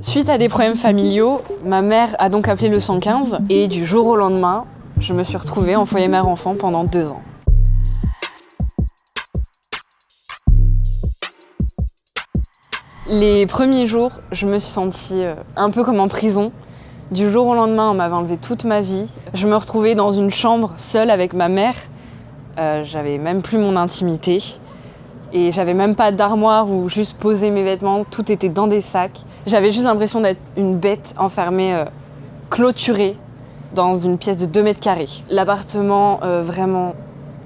Suite à des problèmes familiaux, ma mère a donc appelé le 115 et du jour au lendemain, je me suis retrouvée en foyer mère-enfant pendant 2 ans. Les premiers jours, je me suis sentie un peu comme en prison. Du jour au lendemain, on m'avait enlevé toute ma vie. Je me retrouvais dans une chambre seule avec ma mère. J'avais même plus mon intimité. Et j'avais même pas d'armoire où juste poser mes vêtements. Tout était dans des sacs. J'avais juste l'impression d'être une bête enfermée, clôturée dans une pièce de 2 mètres carrés. L'appartement, vraiment,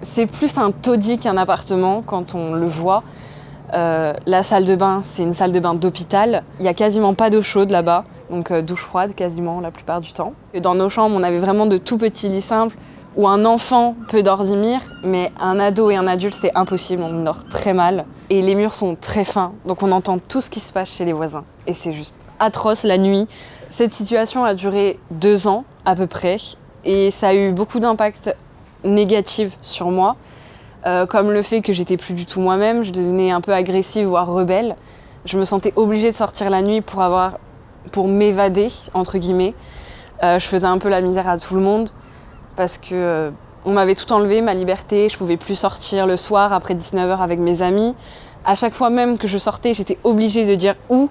c'est plus un taudis qu'un appartement quand on le voit. La salle de bain, c'est une salle de bain d'hôpital. Il n'y a quasiment pas d'eau chaude là-bas, donc douche froide quasiment la plupart du temps. Et dans nos chambres, on avait vraiment de tout petits lits simples où un enfant peut dormir, mais un ado et un adulte, c'est impossible, on dort très mal. Et les murs sont très fins, donc on entend tout ce qui se passe chez les voisins. Et c'est juste atroce la nuit. Cette situation a duré 2 ans à peu près, et ça a eu beaucoup d'impacts négatifs sur moi. Comme le fait que j'étais plus du tout moi-même, je devenais un peu agressive, voire rebelle. Je me sentais obligée de sortir la nuit pour m'évader, entre guillemets. Je faisais un peu la misère à tout le monde parce que on m'avait tout enlevé, ma liberté, je pouvais plus sortir le soir après 19h avec mes amis. À chaque fois même que je sortais, j'étais obligée de dire où,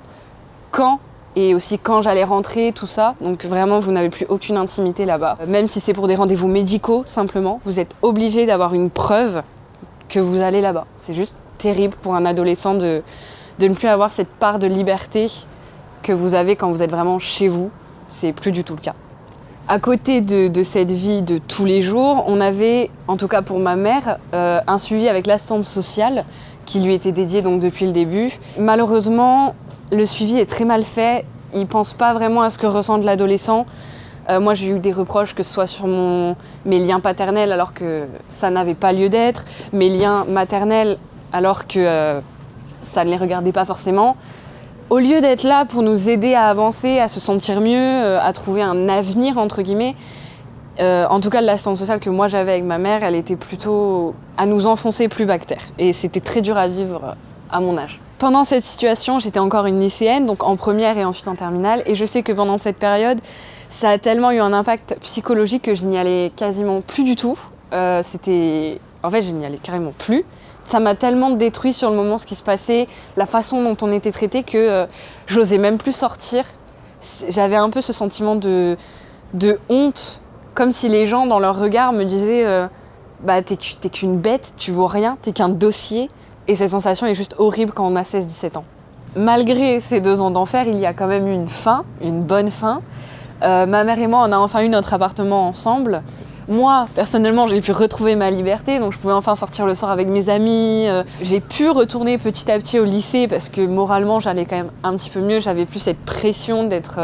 quand, et aussi quand j'allais rentrer, tout ça. Donc vraiment, vous n'avez plus aucune intimité là-bas. Même si c'est pour des rendez-vous médicaux, simplement, vous êtes obligé d'avoir une preuve que vous allez là-bas. C'est juste terrible pour un adolescent de ne plus avoir cette part de liberté que vous avez quand vous êtes vraiment chez vous. C'est plus du tout le cas. À côté de cette vie de tous les jours, on avait, en tout cas pour ma mère, un suivi avec l'assistante sociale qui lui était dédiée donc depuis le début. Malheureusement, le suivi est très mal fait. Il ne pense pas vraiment à ce que ressent l'adolescent. Moi, j'ai eu des reproches, que ce soit sur mes liens paternels, alors que ça n'avait pas lieu d'être, mes liens maternels, alors que ça ne les regardait pas forcément. Au lieu d'être là pour nous aider à avancer, à se sentir mieux, à trouver un avenir, entre guillemets, en tout cas, l'assistante sociale que moi j'avais avec ma mère, elle était plutôt à nous enfoncer plus bas que terre. Et c'était très dur à vivre à mon âge. Pendant cette situation, j'étais encore une lycéenne, donc en première et ensuite en terminale. Et je sais que pendant cette période, ça a tellement eu un impact psychologique que je n'y allais quasiment plus du tout. En fait, je n'y allais carrément plus. Ça m'a tellement détruit sur le moment ce qui se passait, la façon dont on était traité, que j'osais même plus sortir. J'avais un peu ce sentiment de honte, comme si les gens dans leur regard me disaient t'es qu'une bête, tu vaux rien, t'es qu'un dossier. Et cette sensation est juste horrible quand on a 16-17 ans. Malgré ces 2 ans d'enfer, il y a quand même eu une fin, une bonne fin. Ma mère et moi, on a enfin eu notre appartement ensemble. Moi, personnellement, j'ai pu retrouver ma liberté, donc je pouvais enfin sortir le soir avec mes amis. J'ai pu retourner petit à petit au lycée parce que moralement, j'allais quand même un petit peu mieux. J'avais plus cette pression d'être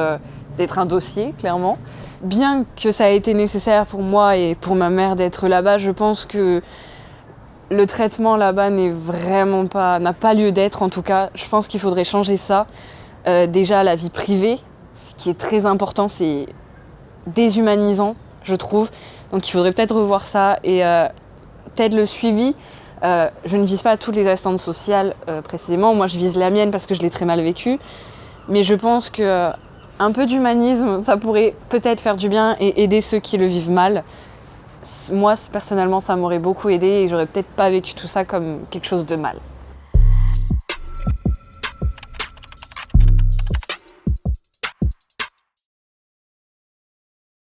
un dossier, clairement. Bien que ça a été nécessaire pour moi et pour ma mère d'être là-bas, je pense que le traitement là-bas n'a pas lieu d'être, en tout cas. Je pense qu'il faudrait changer ça. Déjà, la vie privée, ce qui est très important, c'est déshumanisant, je trouve. Donc il faudrait peut-être revoir ça. Et peut-être le suivi. Je ne vise pas toutes les assistantes sociales précisément. Moi, je vise la mienne parce que je l'ai très mal vécue. Mais je pense qu'un peu d'humanisme, ça pourrait peut-être faire du bien et aider ceux qui le vivent mal. Moi, personnellement, ça m'aurait beaucoup aidé et j'aurais peut-être pas vécu tout ça comme quelque chose de mal.